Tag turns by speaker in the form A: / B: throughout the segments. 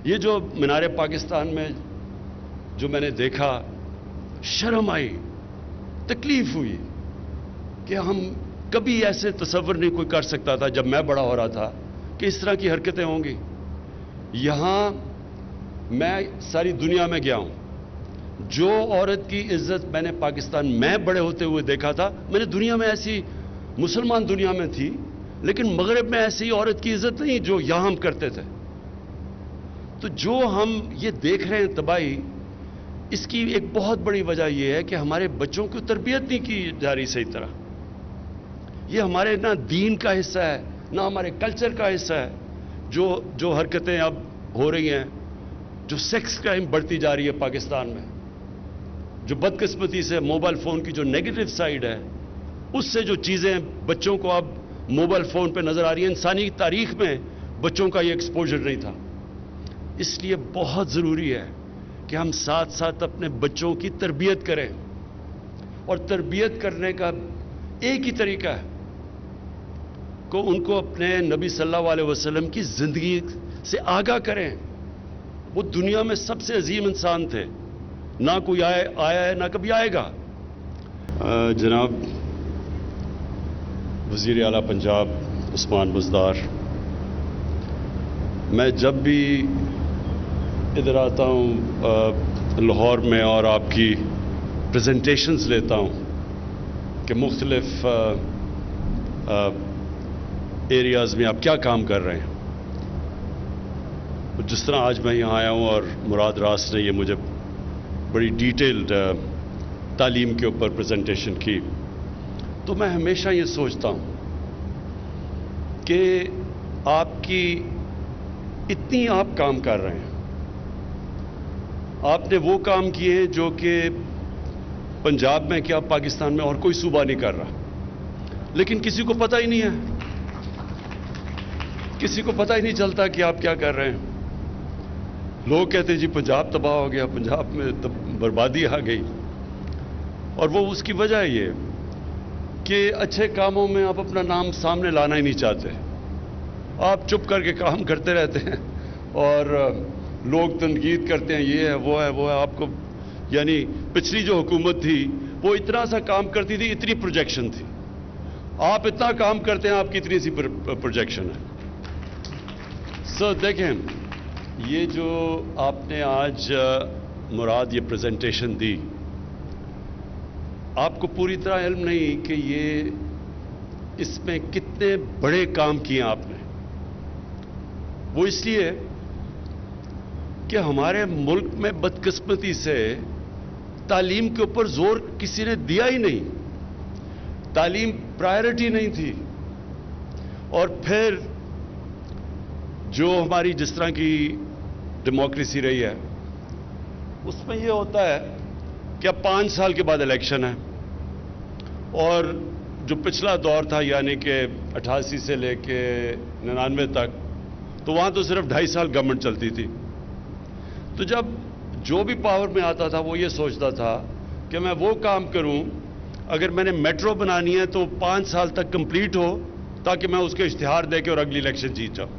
A: یہ جو مینار پاکستان میں جو میں نے دیکھا، شرم آئی، تکلیف ہوئی کہ ہم کبھی ایسے تصور نہیں کوئی کر سکتا تھا جب میں بڑا ہو رہا تھا کہ اس طرح کی حرکتیں ہوں گی. یہاں میں ساری دنیا میں گیا ہوں، جو عورت کی عزت میں نے پاکستان میں بڑے ہوتے ہوئے دیکھا تھا، میں نے دنیا میں ایسی، مسلمان دنیا میں تھی لیکن مغرب میں ایسی عورت کی عزت نہیں جو یہاں ہم کرتے تھے. تو جو ہم یہ دیکھ رہے ہیں تباہی، اس کی ایک بہت بڑی وجہ یہ ہے کہ ہمارے بچوں کو تربیت نہیں کی جا رہی صحیح طرح. یہ ہمارے نہ دین کا حصہ ہے نہ ہمارے کلچر کا حصہ ہے. جو حرکتیں اب ہو رہی ہیں، جو سیکس کرائم بڑھتی جا رہی ہے پاکستان میں، جو بدقسمتی سے موبائل فون کی جو نیگیٹو سائیڈ ہے، اس سے جو چیزیں بچوں کو اب موبائل فون پہ نظر آ رہی ہیں، انسانی تاریخ میں بچوں کا یہ ایکسپوجر نہیں تھا. اس لیے بہت ضروری ہے کہ ہم ساتھ ساتھ اپنے بچوں کی تربیت کریں، اور تربیت کرنے کا ایک ہی طریقہ ہے کہ ان کو اپنے نبی صلی اللہ علیہ وسلم کی زندگی سے آگاہ کریں. وہ دنیا میں سب سے عظیم انسان تھے، نہ کوئی آیا ہے نہ کبھی آئے گا. جناب وزیر اعلیٰ پنجاب عثمان بزدار، میں جب بھی ادھر آتا ہوں لاہور میں اور آپ کی پریزنٹیشنز لیتا ہوں کہ مختلف ایریاز میں آپ کیا کام کر رہے ہیں، جس طرح آج میں یہاں آیا ہوں اور مراد راس نے یہ مجھے بڑی ڈیٹیلڈ تعلیم کے اوپر پریزنٹیشن کی، تو میں ہمیشہ یہ سوچتا ہوں کہ آپ کی اتنی آپ کام کر رہے ہیں، آپ نے وہ کام کیے ہیں جو کہ پنجاب میں کیا پاکستان میں اور کوئی صوبہ نہیں کر رہا، لیکن کسی کو پتہ ہی نہیں ہے، کسی کو پتہ ہی نہیں چلتا کہ آپ کیا کر رہے ہیں. لوگ کہتے ہیں جی پنجاب تباہ ہو گیا، پنجاب میں بربادی آ گئی، اور وہ اس کی وجہ یہ کہ اچھے کاموں میں آپ اپنا نام سامنے لانا ہی نہیں چاہتے. آپ چپ کر کے کام کرتے رہتے ہیں اور لوگ تنقید کرتے ہیں، یہ ہے وہ ہے وہ ہے. آپ کو یعنی پچھلی جو حکومت تھی وہ اتنا سا کام کرتی تھی، اتنی پروجیکشن تھی. آپ اتنا کام کرتے ہیں، آپ کی اتنی سی پروجیکشن ہے. سو دیکھیں، یہ جو آپ نے آج مراد یہ پریزنٹیشن دی، آپ کو پوری طرح علم نہیں کہ یہ اس میں کتنے بڑے کام کیے آپ نے. وہ اس لیے کہ ہمارے ملک میں بدقسمتی سے تعلیم کے اوپر زور کسی نے دیا ہی نہیں، تعلیم پرائرٹی نہیں تھی. اور پھر جو ہماری جس طرح کی ڈیموکریسی رہی ہے، اس میں یہ ہوتا ہے کہ اب 5 سال کے بعد الیکشن ہے، اور جو پچھلا دور تھا یعنی کہ 88 سے لے کے 99 تک، تو وہاں تو صرف 2.5 سال گورنمنٹ چلتی تھی. تو جب جو بھی پاور میں آتا تھا وہ یہ سوچتا تھا کہ میں وہ کام کروں، اگر میں نے میٹرو بنانی ہے تو 5 سال تک کمپلیٹ ہو تاکہ میں اس کے اشتہار دے کے اور اگلی الیکشن جیت جاؤں.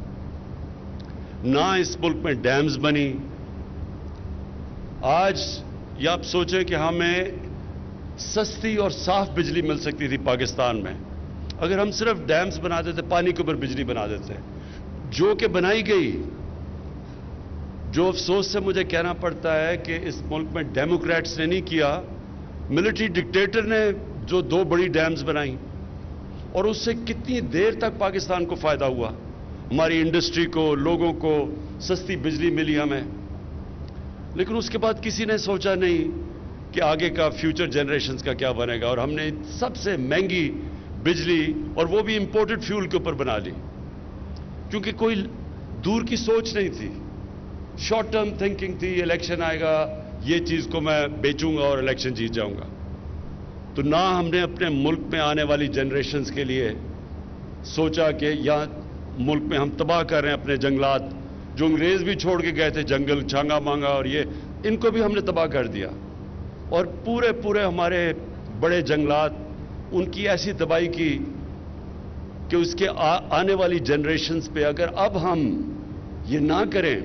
A: نہ اس ملک میں ڈیمز بنی. آج یہ آپ سوچیں کہ ہمیں سستی اور صاف بجلی مل سکتی تھی پاکستان میں اگر ہم صرف ڈیمز بنا دیتے، پانی کے اوپر بجلی بنا دیتے، جو کہ بنائی گئی. جو افسوس سے مجھے کہنا پڑتا ہے کہ اس ملک میں ڈیموکریٹس نے نہیں کیا، ملٹری ڈکٹیٹر نے جو 2 بڑی ڈیمز بنائیں، اور اس سے کتنی دیر تک پاکستان کو فائدہ ہوا، ہماری انڈسٹری کو، لوگوں کو سستی بجلی ملی ہمیں. لیکن اس کے بعد کسی نے سوچا نہیں کہ آگے کا فیوچر جنریشنز کا کیا بنے گا، اور ہم نے سب سے مہنگی بجلی اور وہ بھی امپورٹڈ فیول کے اوپر بنا لی، کیونکہ کوئی دور کی سوچ نہیں تھی. شارٹ ٹرم تھنکنگ تھی، الیکشن آئے گا، یہ چیز کو میں بیچوں گا اور الیکشن جیت جاؤں گا. تو نہ ہم نے اپنے ملک میں آنے والی جنریشنز کے لیے سوچا کہ یہاں ملک میں ہم تباہ کر رہے ہیں اپنے جنگلات، جو انگریز بھی چھوڑ کے گئے تھے، جنگل چھانگا مانگا اور یہ، ان کو بھی ہم نے تباہ کر دیا. اور پورے ہمارے بڑے جنگلات، ان کی ایسی تباہی کی کہ اس کے آنے والی جنریشنز پہ اگر اب ہم یہ نہ کریں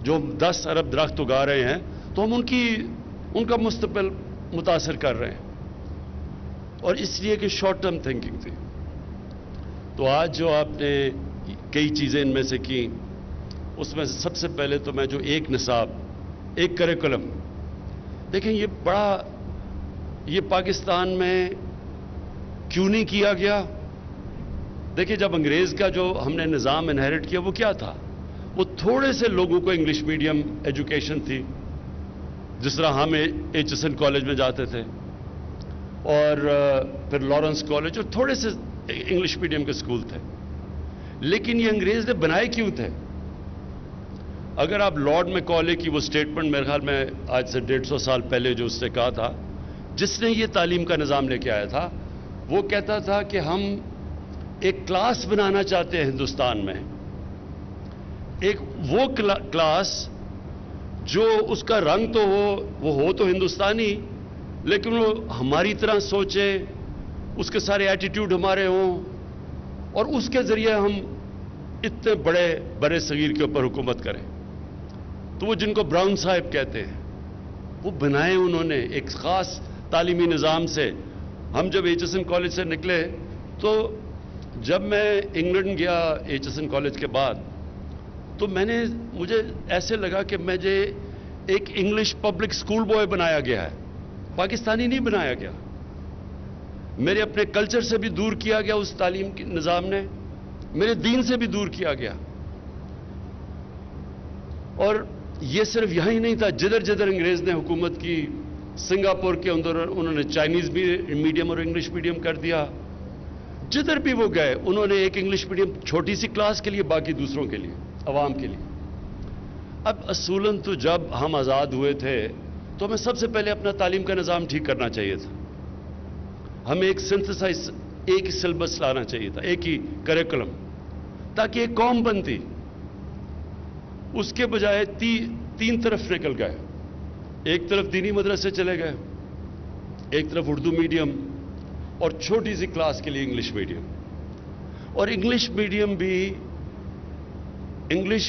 A: جو 10 ارب درخت اگا رہے ہیں تو ہم ان کا مستقبل متاثر کر رہے ہیں، اور اس لیے کہ شارٹ ٹرم تھنکنگ تھی. تو آج جو آپ نے کئی چیزیں ان میں سے کی، اس میں سب سے پہلے تو میں جو ایک نصاب، ایک کریکولم، دیکھیں یہ پاکستان میں کیوں نہیں کیا گیا؟ دیکھیں جب انگریز کا جو ہم نے نظام انہیرٹ کیا وہ کیا تھا؟ وہ تھوڑے سے لوگوں کو انگلش میڈیم ایجوکیشن تھی، جس طرح ہم ایچ ایس این کالج میں جاتے تھے اور پھر لارنس کالج، اور تھوڑے سے انگلش میڈیم کے اسکول تھے. لیکن یہ انگریز نے بنائے کیوں تھے؟ اگر آپ لارڈ میکالے کی وہ سٹیٹمنٹ، میرے خیال میں آج سے 150 سال پہلے جو اس نے کہا تھا، جس نے یہ تعلیم کا نظام لے کے آیا تھا، وہ کہتا تھا کہ ہم ایک کلاس بنانا چاہتے ہیں ہندوستان میں، ایک وہ کلاس جو اس کا رنگ تو وہ ہو تو ہندوستانی، لیکن وہ ہماری طرح سوچے، اس کے سارے ایٹیٹیوڈ ہمارے ہوں، اور اس کے ذریعے ہم اتنے بڑے صغیر کے اوپر حکومت کریں. تو وہ جن کو براؤن صاحب کہتے ہیں، وہ بنائے انہوں نے ایک خاص تعلیمی نظام سے. ہم جب ایچ ایس این کالج سے نکلے تو جب میں انگلینڈ گیا ایچ ایس این کالج کے بعد، تو مجھے ایسے لگا کہ مجھے ایک انگلش پبلک اسکول بوائے بنایا گیا ہے، پاکستانی نہیں بنایا گیا. میرے اپنے کلچر سے بھی دور کیا گیا اس تعلیم کے نظام نے، میرے دین سے بھی دور کیا گیا. اور یہ صرف یہاں ہی نہیں تھا، جدھر جدھر انگریز نے حکومت کی، سنگاپور کے اندر انہوں نے چائنیز بھی میڈیم اور انگلش میڈیم کر دیا. جدھر بھی وہ گئے انہوں نے ایک انگلش میڈیم چھوٹی سی کلاس کے لیے، باقی دوسروں کے لیے، عوام کے لیے. اب اصولاً تو جب ہم آزاد ہوئے تھے تو ہمیں سب سے پہلے اپنا تعلیم کا نظام ٹھیک کرنا چاہیے تھا. ہمیں ایک سنتھسائز، ایک ہی سلیبس لانا چاہیے تھا، ایک ہی کریکولم، تاکہ ایک قوم بنتی. اس کے بجائے تین طرف نکل گئے. ایک طرف دینی مدرسے چلے گئے، ایک طرف اردو میڈیم، اور چھوٹی سی کلاس کے لیے انگلش میڈیم. اور انگلش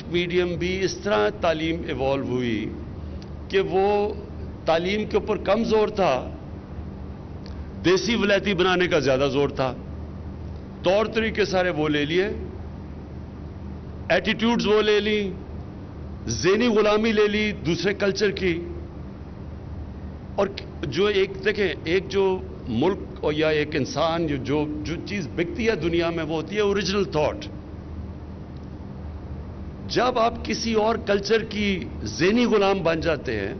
A: میڈیم بھی اس طرح تعلیم ایوالو ہوئی کہ وہ تعلیم کے اوپر کم زور تھا، دیسی ولایتی بنانے کا زیادہ زور تھا. طور طریقے سارے وہ لے لیے، ایٹیٹیوڈز وہ لے لی، ذہنی غلامی لے لی دوسرے کلچر کی. اور جو دیکھیں ایک جو ملک یا ایک انسان جو چیز بکتی ہے دنیا میں، وہ ہوتی ہے اوریجنل تھاٹ. جب آپ کسی اور کلچر کی ذہنی غلام بن جاتے ہیں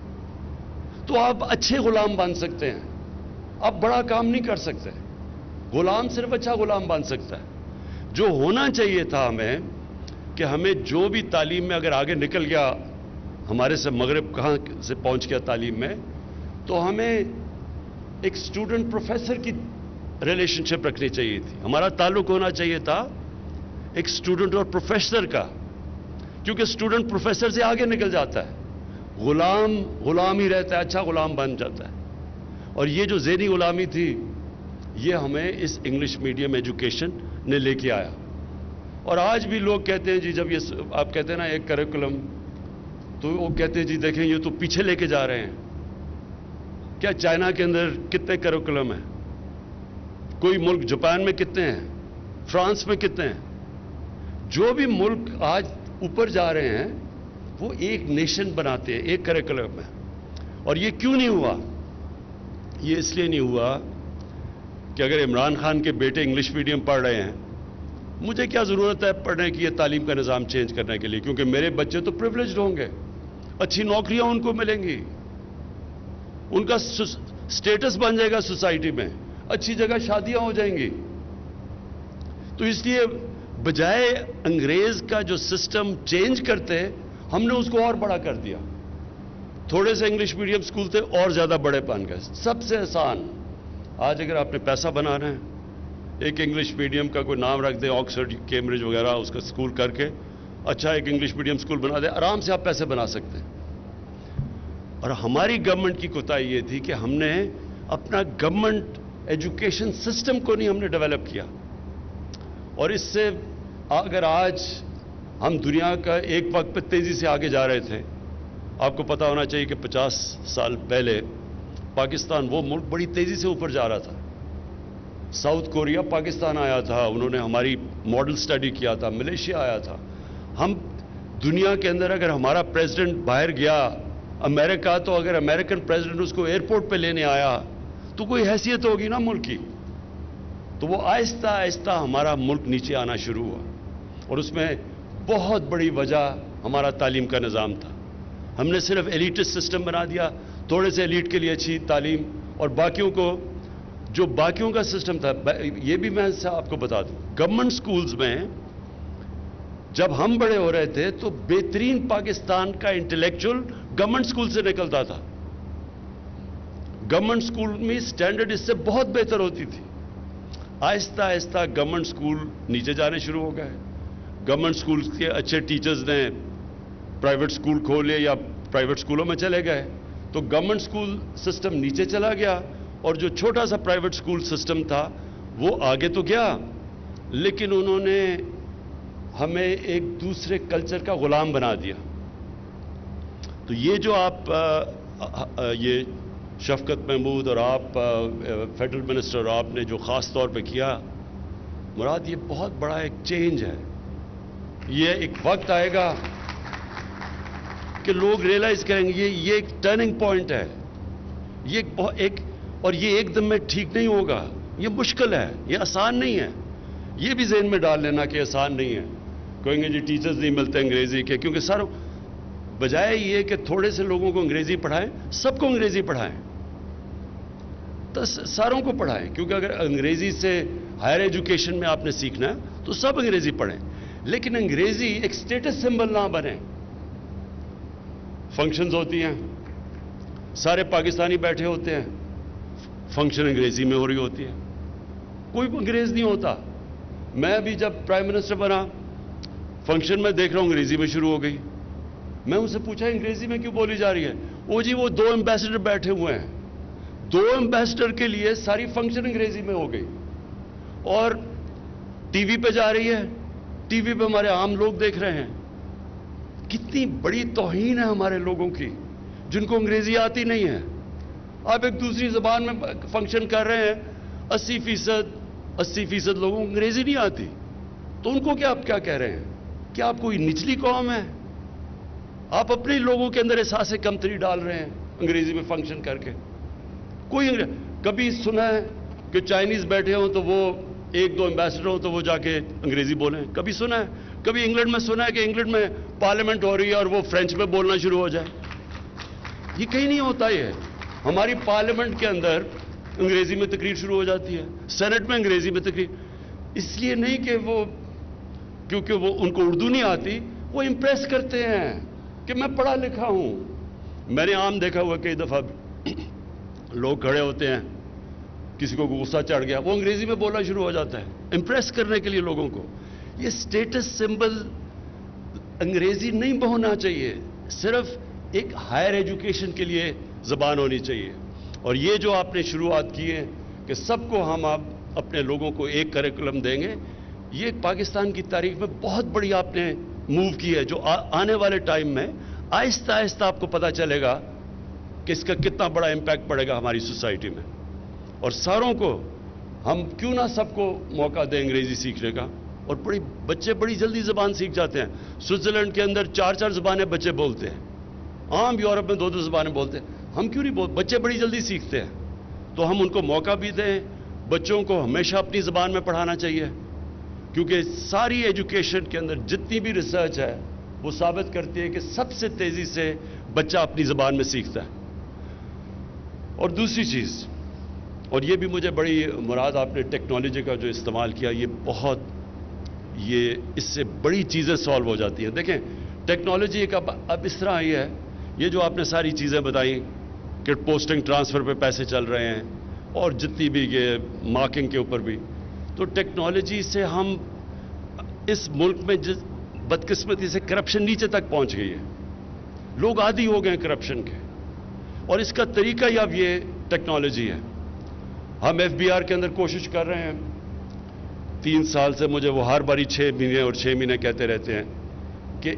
A: تو آپ اچھے غلام بن سکتے ہیں، آپ بڑا کام نہیں کر سکتے. غلام صرف اچھا غلام بن سکتا ہے. جو ہونا چاہیے تھا ہمیں، کہ ہمیں جو بھی تعلیم میں اگر آگے نکل گیا، ہمارے سے مغرب کہاں سے پہنچ گیا تعلیم میں، تو ہمیں ایک اسٹوڈنٹ پروفیسر کی ریلیشن شپ رکھنی چاہیے تھی. ہمارا تعلق ہونا چاہیے تھا ایک اسٹوڈنٹ اور پروفیسر کا، کیونکہ اسٹوڈنٹ پروفیسر سے آگے نکل جاتا ہے، غلام ہی رہتا ہے، اچھا غلام بن جاتا ہے. اور یہ جو ذہنی غلامی تھی، یہ ہمیں اس انگلش میڈیم ایجوکیشن نے لے کے آیا. اور آج بھی لوگ کہتے ہیں جی، جب یہ آپ کہتے ہیں نا ایک کریکولم، تو وہ کہتے ہیں جی دیکھیں یہ تو پیچھے لے کے جا رہے ہیں. کیا چائنا کے اندر کتنے کریکولم ہیں؟ کوئی ملک جاپان میں کتنے ہیں؟ فرانس میں کتنے ہیں؟ جو بھی ملک آج اوپر جا رہے ہیں وہ ایک نیشن بناتے ہیں ایک کریکولم میں. اور یہ کیوں نہیں ہوا؟ یہ اس لیے نہیں ہوا کہ اگر عمران خان کے بیٹے انگلش میڈیم پڑھ رہے ہیں، مجھے کیا ضرورت ہے پڑھنے کی، یہ تعلیم کا نظام چینج کرنے کے لیے؟ کیونکہ میرے بچے تو پریویلیجڈ ہوں گے، اچھی نوکریاں ان کو ملیں گی، ان کا سٹیٹس بن جائے گا سوسائٹی میں، اچھی جگہ شادیاں ہو جائیں گی. تو اس لیے بجائے انگریز کا جو سسٹم چینج کرتے، ہم نے اس کو اور بڑا کر دیا. تھوڑے سے انگلش میڈیم سکول تھے، اور زیادہ بڑے بن گئے. سب سے آسان، آج اگر آپ نے پیسہ بنانا ہے، ایک انگلش میڈیم کا کوئی نام رکھ دیں، آکسفورڈ، کیمبرج وغیرہ، اس کا سکول کر کے اچھا ایک انگلش میڈیم سکول بنا دیں، آرام سے آپ پیسے بنا سکتے ہیں. اور ہماری گورنمنٹ کی کوتاہی یہ تھی کہ ہم نے اپنا گورنمنٹ ایجوکیشن سسٹم کو نہیں ہم نے ڈیولپ کیا. اور اس سے اگر آج ہم دنیا کا ایک وقت پہ تیزی سے آگے جا رہے تھے. آپ کو پتا ہونا چاہیے کہ 50 سال پہلے پاکستان وہ ملک بڑی تیزی سے اوپر جا رہا تھا. ساؤتھ کوریا پاکستان آیا تھا, انہوں نے ہماری ماڈل سٹڈی کیا تھا. ملیشیا آیا تھا. ہم دنیا کے اندر اگر ہمارا پریزیڈنٹ باہر گیا امریکہ, تو اگر امریکن پریزیڈنٹ اس کو ایئرپورٹ پہ لینے آیا تو کوئی حیثیت ہوگی نا ملک کی. تو وہ آہستہ آہستہ ہمارا ملک نیچے آنا شروع ہوا, اور اس میں بہت بڑی وجہ ہمارا تعلیم کا نظام تھا. ہم نے صرف ایلیٹسٹ سسٹم بنا دیا, تھوڑے سے ایلیٹ کے لیے اچھی تعلیم, اور باقیوں کو جو باقیوں کا سسٹم تھا. یہ بھی میں آپ کو بتا دوں, گورنمنٹ سکولز میں جب ہم بڑے ہو رہے تھے تو بہترین پاکستان کا انٹلیکچوئل گورنمنٹ سکول سے نکلتا تھا. گورنمنٹ سکول میں سٹینڈرڈ اس سے بہت بہتر ہوتی تھی. آہستہ آہستہ گورنمنٹ سکول نیچے جانے شروع ہو گئے. گورنمنٹ سکول کے اچھے ٹیچرز نے پرائیویٹ سکول کھولے یا پرائیویٹ سکولوں میں چلے گئے, تو گورنمنٹ سکول سسٹم نیچے چلا گیا, اور جو چھوٹا سا پرائیویٹ سکول سسٹم تھا وہ آگے تو گیا, لیکن انہوں نے ہمیں ایک دوسرے کلچر کا غلام بنا دیا. تو یہ جو آپ یہ شفقت محمود اور آپ فیڈرل منسٹر, آپ نے جو خاص طور پہ کیا, مراد یہ بہت بڑا ایک چینج ہے. یہ ایک وقت آئے گا کہ لوگ ریئلائز کریں گے یہ ایک ٹرننگ پوائنٹ ہے. یہ اور یہ ایک دم میں ٹھیک نہیں ہوگا, یہ مشکل ہے, یہ آسان نہیں ہے. یہ بھی ذہن میں ڈال لینا کہ آسان نہیں ہے. کہیں گے جی ٹیچرز نہیں ملتے انگریزی کے, کیونکہ سر بجائے یہ کہ تھوڑے سے لوگوں کو انگریزی پڑھائیں, سب کو انگریزی پڑھائیں, تو ساروں کو پڑھائیں. کیونکہ اگر انگریزی سے ہائر ایجوکیشن میں آپ نے سیکھنا ہے تو سب انگریزی پڑھیں, لیکن انگریزی ایک سٹیٹس سمبل نہ بنے. فنکشنز ہوتی ہیں, سارے پاکستانی بیٹھے ہوتے ہیں, فنکشن انگریزی میں ہو رہی ہوتی ہے, کوئی انگریز نہیں ہوتا. میں بھی جب پرائم منسٹر بنا, فنکشن میں دیکھ رہا ہوں انگریزی میں شروع ہو گئی. میں ان سے پوچھا انگریزی میں کیوں بولی جا رہی ہے؟ وہ جی وہ 2 ایمبیسڈر بیٹھے ہوئے ہیں, 2 ایمبیسڈر کے لیے ساری فنکشن انگریزی میں ہو گئی, اور ٹی وی پہ جا رہی ہے, ٹی وی پہ ہمارے عام لوگ دیکھ رہے ہیں. کتنی بڑی توہین ہے ہمارے لوگوں کی جن کو انگریزی آتی نہیں ہے. آپ ایک دوسری زبان میں فنکشن کر رہے ہیں, 80% لوگوں کو انگریزی نہیں آتی, تو ان کو آپ کیا کہہ رہے ہیں؟ کیا آپ کوئی نچلی قوم ہے؟ آپ اپنے لوگوں کے اندر احساس کمتری ڈال رہے ہیں انگریزی میں فنکشن کر کے. کبھی سنا ہے کہ چائنیز بیٹھے ہوں تو وہ 1-2 ایمبیسڈر ہوں تو وہ جا کے انگریزی بولیں؟ کبھی سنا ہے؟ کبھی انگلینڈ میں سنا ہے کہ انگلینڈ میں پارلیمنٹ ہو رہی ہے اور وہ فرینچ میں بولنا شروع ہو جائے؟ یہ کہیں نہیں ہوتا. یہ ہماری پارلیمنٹ کے اندر انگریزی میں تقریر شروع ہو جاتی ہے, سینٹ میں انگریزی میں تقریر. اس لیے نہیں کہ وہ کیونکہ وہ ان کو اردو نہیں آتی, وہ امپریس کرتے ہیں کہ میں پڑھا لکھا ہوں. میں نے عام دیکھا ہوا کئی دفعہ لوگ کھڑے ہوتے ہیں, کسی کو غصہ چڑھ گیا, وہ انگریزی میں بولنا شروع ہو جاتا ہے امپریس کرنے کے لیے لوگوں کو. یہ سٹیٹس سمبل انگریزی نہیں ہونا چاہیے, صرف ایک ہائر ایجوکیشن کے لیے زبان ہونی چاہیے. اور یہ جو آپ نے شروعات کی ہے کہ سب کو ہم اپنے لوگوں کو ایک کریکولم دیں گے, یہ پاکستان کی تاریخ میں بہت بڑی آپ نے موو کی ہے, جو آنے والے ٹائم میں آہستہ آہستہ آپ کو پتہ چلے گا کہ اس کا کتنا بڑا امپیکٹ پڑے گا ہماری سوسائٹی میں. اور ساروں کو ہم کیوں نہ سب کو موقع دیں انگریزی سیکھنے کا. اور بچے بڑی جلدی زبان سیکھ جاتے ہیں. سوئٹزرلینڈ کے اندر 4 زبانیں بچے بولتے ہیں, عام یورپ میں 2 زبانیں بولتے ہیں. ہم کیوں نہیں بولتے؟ بچے بڑی جلدی سیکھتے ہیں. تو ہم ان کو موقع بھی دیں. بچوں کو ہمیشہ اپنی زبان میں پڑھانا چاہیے, کیونکہ ساری ایجوکیشن کے اندر جتنی بھی ریسرچ ہے وہ ثابت کرتی ہے کہ سب سے تیزی سے بچہ اپنی زبان میں سیکھتا ہے. اور دوسری چیز, اور یہ بھی مجھے بڑی مراد آپ نے ٹیکنالوجی کا جو استعمال کیا, یہ اس سے بڑی چیزیں سالو ہو جاتی ہیں. دیکھیں ٹیکنالوجی ایک اب اس طرح آئی ہے, یہ جو آپ نے ساری چیزیں بتائیں کہ پوسٹنگ ٹرانسفر پہ پیسے چل رہے ہیں اور جتنی بھی یہ مارکنگ کے اوپر بھی, تو ٹیکنالوجی سے ہم اس ملک میں بدقسمتی سے کرپشن نیچے تک پہنچ گئی ہے. لوگ عادی ہو گئے ہیں کرپشن کے, اور اس کا طریقہ ہی اب یہ ٹیکنالوجی ہے. ہم FBR کے اندر کوشش کر رہے ہیں, 3 سال سے مجھے وہ ہر باری 6 مہینے اور 6 مہینے کہتے رہتے ہیں کہ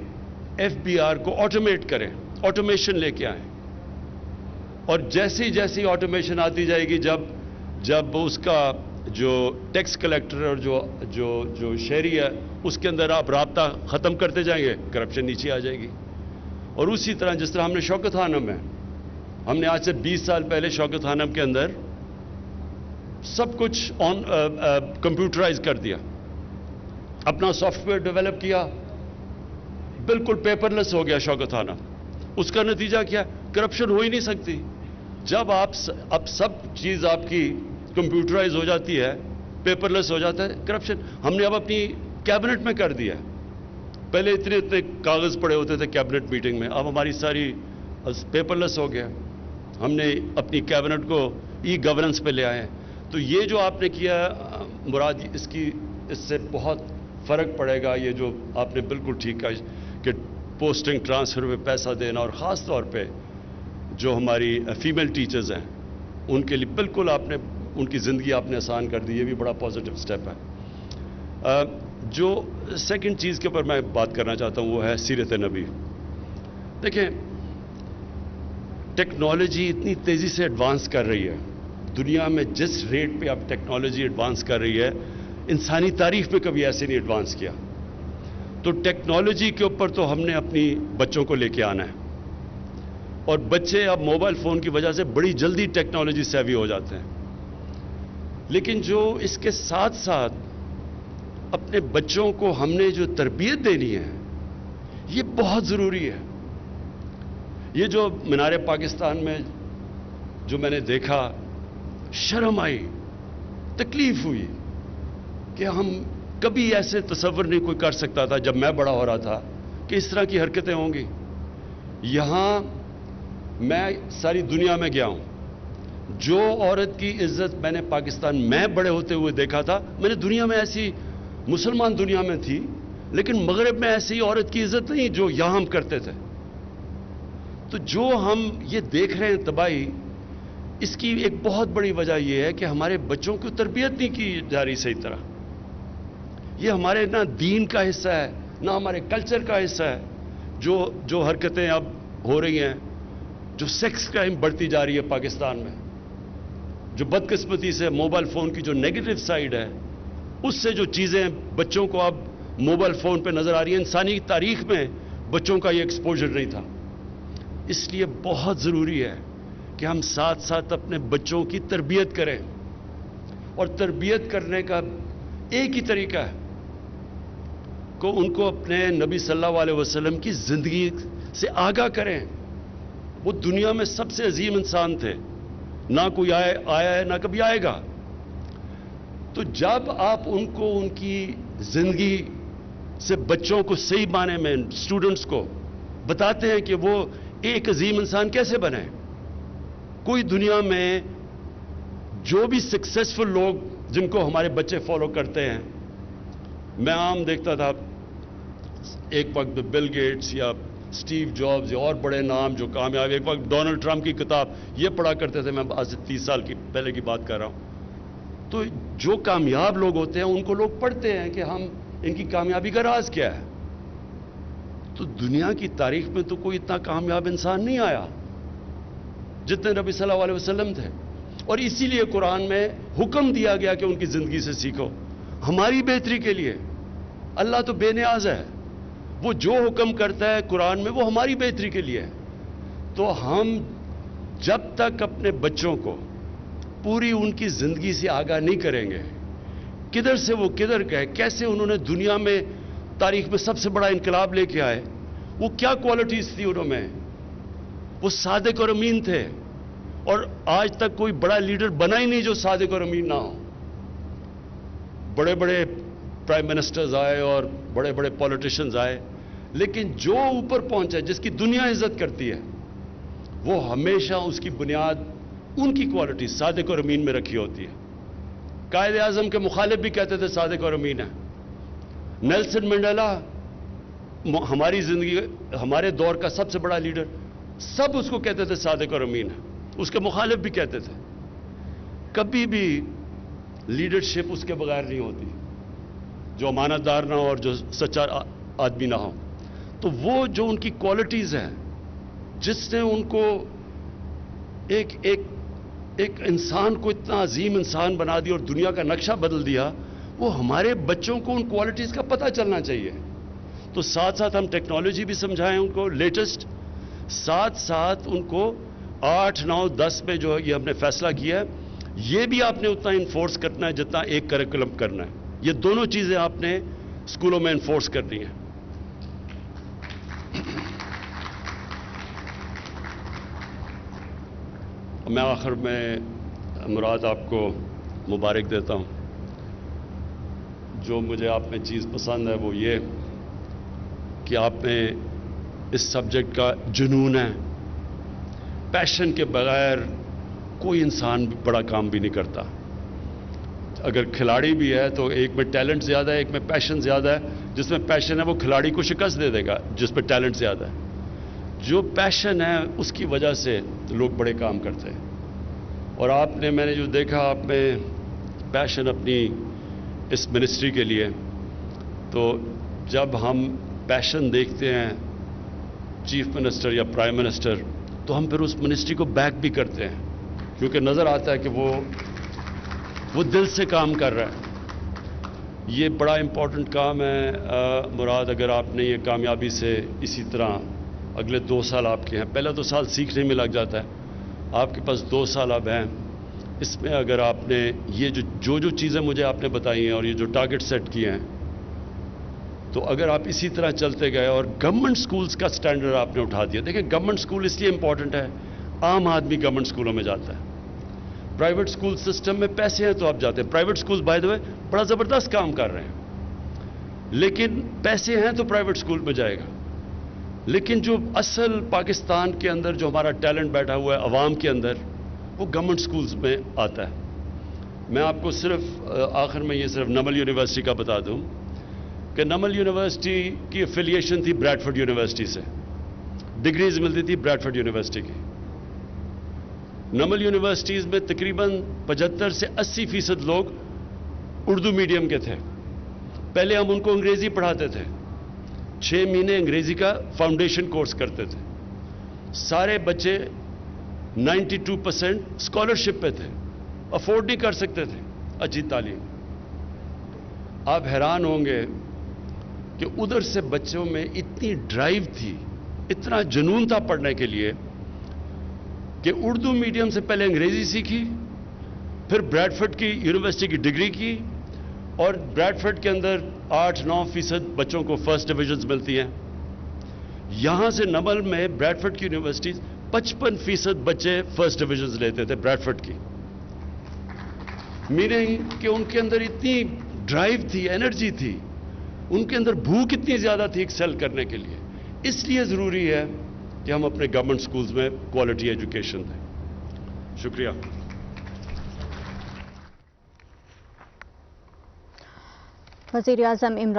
A: FBR کو آٹومیٹ کریں، آٹومیشن لے کے آئیں، اور جیسی جیسی آٹومیشن آتی جائے گی، جب اس کا جو ٹیکس کلیکٹر اور جو شہری ہے اس کے اندر آپ رابطہ ختم کرتے جائیں گے، کرپشن نیچے آ جائے گی۔ اور اسی طرح جس طرح ہم نے شوکت خانم ہے، ہم نے آج سے 20 سال پہلے شوکت خانم کے اندر سب کچھ کمپیوٹرائز کر دیا، اپنا سافٹ ویئر ڈیولپ کیا، بالکل پیپر لیس ہو گیا شوکت خانم۔ اس کا نتیجہ کیا؟ کرپشن ہو ہی نہیں سکتی۔ جب اب سب چیز آپ کی کمپیوٹرائز ہو جاتی ہے، پیپر لیس ہو جاتا ہے، کرپشن ہم نے اب اپنی کیبنٹ میں کر دیا۔ پہلے اتنے کاغذ پڑے ہوتے تھے کیبنٹ میٹنگ میں، اب ہماری ساری پیپر لیس ہو گیا۔ ہم نے اپنی کیبنٹ کو ای گورننس پہ لے آئے۔ تو یہ جو آپ نے کیا مراد، اس سے بہت فرق پڑے گا۔ یہ جو آپ نے بالکل ٹھیک کہا کہ پوسٹنگ ٹرانسفر پہ پیسہ دینا، اور خاص طور پہ جو ہماری فیمیل ٹیچرز ہیں ان کے لیے بالکل آپ نے ان کی زندگی آپ نے آسان کر دی، یہ بھی بڑا پازیٹیو سٹیپ ہے۔ جو سیکنڈ چیز کے اوپر میں بات کرنا چاہتا ہوں وہ ہے سیرت نبی۔ دیکھیں، ٹیکنالوجی اتنی تیزی سے ایڈوانس کر رہی ہے، دنیا میں جس ریٹ پہ اب ٹیکنالوجی ایڈوانس کر رہی ہے، انسانی تاریخ میں کبھی ایسے نہیں ایڈوانس کیا۔ تو ٹیکنالوجی کے اوپر تو ہم نے اپنی بچوں کو لے کے آنا ہے، اور بچے اب موبائل فون کی وجہ سے بڑی جلدی ٹیکنالوجی سیوی ہو جاتے ہیں۔ لیکن جو اس کے ساتھ ساتھ اپنے بچوں کو ہم نے جو تربیت دینی ہے، یہ بہت ضروری ہے۔ یہ جو مینار پاکستان میں جو میں نے دیکھا، شرم آئی، تکلیف ہوئی کہ ہم کبھی ایسے تصور نہیں کوئی کر سکتا تھا جب میں بڑا ہو رہا تھا کہ اس طرح کی حرکتیں ہوں گی۔ یہاں میں ساری دنیا میں گیا ہوں، جو عورت کی عزت میں نے پاکستان میں بڑے ہوتے ہوئے دیکھا تھا، میں نے دنیا میں ایسی مسلمان دنیا میں تھی، لیکن مغرب میں ایسی عورت کی عزت نہیں جو یہاں ہم کرتے تھے۔ تو جو ہم یہ دیکھ رہے ہیں تباہی، اس کی ایک بہت بڑی وجہ یہ ہے کہ ہمارے بچوں کی تربیت نہیں کی جا رہی صحیح طرح۔ یہ ہمارے نہ دین کا حصہ ہے، نہ ہمارے کلچر کا حصہ ہے۔ جو حرکتیں اب ہو رہی ہیں، جو سیکس کرائم بڑھتی جا رہی ہے پاکستان میں، جو بدقسمتی سے موبائل فون کی جو نیگیٹو سائیڈ ہے، اس سے جو چیزیں بچوں کو اب موبائل فون پہ نظر آ رہی ہیں، انسانی تاریخ میں بچوں کا یہ ایکسپوجر نہیں تھا۔ اس لیے بہت ضروری ہے کہ ہم ساتھ ساتھ اپنے بچوں کی تربیت کریں، اور تربیت کرنے کا ایک ہی طریقہ ہے کہ ان کو اپنے نبی صلی اللہ علیہ وسلم کی زندگی سے آگاہ کریں۔ وہ دنیا میں سب سے عظیم انسان تھے، نہ کوئی آیا ہے نہ کبھی آئے گا۔ تو جب آپ ان کو ان کی زندگی سے بچوں کو صحیح معنی میں اسٹوڈنٹس کو بتاتے ہیں کہ وہ ایک عظیم انسان کیسے بنے۔ کوئی دنیا میں جو بھی سکسیسفل لوگ جن کو ہمارے بچے فالو کرتے ہیں، میں عام دیکھتا تھا ایک وقت بل گیٹس یا سٹیو جابز یا اور بڑے نام جو کامیاب، ایک وقت ڈونلڈ ٹرمپ کی کتاب یہ پڑھا کرتے تھے، میں آج سے 30 سال کی پہلے کی بات کر رہا ہوں۔ تو جو کامیاب لوگ ہوتے ہیں ان کو لوگ پڑھتے ہیں کہ ہم ان کی کامیابی کا راز کیا ہے۔ تو دنیا کی تاریخ میں تو کوئی اتنا کامیاب انسان نہیں آیا جتنے نبی صلی اللہ علیہ وسلم تھے، اور اسی لیے قرآن میں حکم دیا گیا کہ ان کی زندگی سے سیکھو، ہماری بہتری کے لیے۔ اللہ تو بے نیاز ہے، وہ جو حکم کرتا ہے قرآن میں وہ ہماری بہتری کے لیے ہے۔ تو ہم جب تک اپنے بچوں کو پوری ان کی زندگی سے آگاہ نہیں کریں گے، کدھر سے وہ کدھر گئے، کیسے انہوں نے دنیا میں تاریخ میں سب سے بڑا انقلاب لے کے آئے، وہ کیا کوالٹیز تھی انہوں میں، وہ صادق اور امین تھے، اور آج تک کوئی بڑا لیڈر بنا ہی نہیں جو صادق اور امین نہ ہو۔ بڑے بڑے پرائم منسٹرز آئے اور بڑے بڑے پولیٹیشنز آئے، لیکن جو اوپر پہنچا جس کی دنیا عزت کرتی ہے، وہ ہمیشہ اس کی بنیاد ان کی کوالٹی صادق اور امین میں رکھی ہوتی ہے۔ قائد اعظم کے مخالف بھی کہتے تھے صادق اور امین ہے۔ نیلسن منڈیلا ہماری زندگی ہمارے دور کا سب سے بڑا لیڈر، سب اس کو کہتے تھے صادق اور امین ہے، اس کے مخالف بھی کہتے تھے۔ کبھی بھی لیڈرشپ اس کے بغیر نہیں ہوتی جو امانت دار نہ ہو اور جو سچا آدمی نہ ہو۔ تو وہ جو ان کی کوالٹیز ہیں جس نے ان کو ایک انسان کو اتنا عظیم انسان بنا دیا اور دنیا کا نقشہ بدل دیا، وہ ہمارے بچوں کو ان کوالٹیز کا پتہ چلنا چاہیے. تو ساتھ ساتھ ہم ٹیکنالوجی بھی سمجھائیں ان کو لیٹسٹ، ساتھ ساتھ ان کو 8، 9، 10 میں جو یہ ہم نے فیصلہ کیا ہے یہ بھی آپ نے اتنا انفورس کرنا ہے جتنا ایک کریکولم کرنا ہے. یہ دونوں چیزیں آپ نے اسکولوں میں انفورس کرنی ہیں. میں آخر میں مراد آپ کو مبارک دیتا ہوں. جو مجھے آپ میں چیز پسند ہے وہ یہ کہ آپ میں اس سبجیکٹ کا جنون ہے. پیشن کے بغیر کوئی انسان بڑا کام بھی نہیں کرتا. اگر کھلاڑی بھی ہے تو ایک میں ٹیلنٹ زیادہ ہے، ایک میں پیشن زیادہ ہے. جس میں پیشن ہے وہ کھلاڑی کو شکست دے دے گا جس پہ ٹیلنٹ زیادہ ہے. جو پیشن ہے اس کی وجہ سے لوگ بڑے کام کرتے ہیں. اور آپ نے، میں نے جو دیکھا آپ میں پیشن اپنی اس منسٹری کے لیے، تو جب ہم پیشن دیکھتے ہیں چیف منسٹر یا پرائم منسٹر تو ہم پھر اس منسٹری کو بیک بھی کرتے ہیں کیونکہ نظر آتا ہے کہ وہ دل سے کام کر رہا ہے. یہ بڑا امپورٹنٹ کام ہے. مراد، اگر آپ نے یہ کامیابی سے اسی طرح اگلے 2 سال آپ کے ہیں، پہلا 2 سال سیکھنے میں لگ جاتا ہے، آپ کے پاس 2 سال اب ہیں. اس میں اگر آپ نے یہ جو چیزیں مجھے آپ نے بتائی ہیں اور یہ جو ٹارگٹ سیٹ کیے ہیں، تو اگر آپ اسی طرح چلتے گئے اور گورنمنٹ سکولز کا سٹینڈرڈ آپ نے اٹھا دیا. دیکھیں گورنمنٹ سکول اس لیے امپورٹنٹ ہے، عام آدمی گورنمنٹ سکولوں میں جاتا ہے. پرائیویٹ سکول سسٹم میں پیسے ہیں تو آپ جاتے ہیں. پرائیویٹ سکول بائی دا وے بڑا زبردست کام کر رہے ہیں، لیکن پیسے ہیں تو پرائیویٹ سکول میں جائے گا. لیکن جو اصل پاکستان کے اندر جو ہمارا ٹیلنٹ بیٹھا ہوا ہے عوام کے اندر، وہ گورنمنٹ سکولز میں آتا ہے. میں آپ کو صرف آخر میں یہ صرف نمل یونیورسٹی کا بتا دوں کہ نمل یونیورسٹی کی افیلیشن تھی بریڈفورڈ یونیورسٹی سے، ڈگریز ملتی تھی بریڈفورڈ یونیورسٹی کی. نمل یونیورسٹیز میں تقریباً 75 سے 80% لوگ اردو میڈیم کے تھے. پہلے ہم ان کو انگریزی پڑھاتے تھے، 6 مہینے انگریزی کا فاؤنڈیشن کورس کرتے تھے. سارے بچے 92% اسکالرشپ پہ تھے، افورڈ نہیں کر سکتے تھے اچھی تعلیم. آپ حیران ہوں گے کہ ادھر سے بچوں میں اتنی ڈرائیو تھی، اتنا جنون تھا پڑھنے کے لیے کہ اردو میڈیم سے پہلے انگریزی سیکھی، پھر بریڈفورڈ کی یونیورسٹی کی ڈگری کی، اور بریڈفورڈ کے اندر 8-9% بچوں کو فرسٹ ڈویژنز ملتی ہیں. یہاں سے نمل میں بریڈفورڈ کی یونیورسٹی 55% بچے فرسٹ ڈویژنز لیتے تھے بریڈفورڈ کی. میننگ کہ ان کے اندر اتنی ڈرائیو تھی، انرجی تھی، ان کے اندر بھوک اتنی زیادہ تھی ایکسل کرنے کے لیے. اس لیے ضروری ہے کہ ہم اپنے گورنمنٹ سکولز میں کوالٹی ایجوکیشن دیں. شکریہ.
B: وزیر اعظم عمران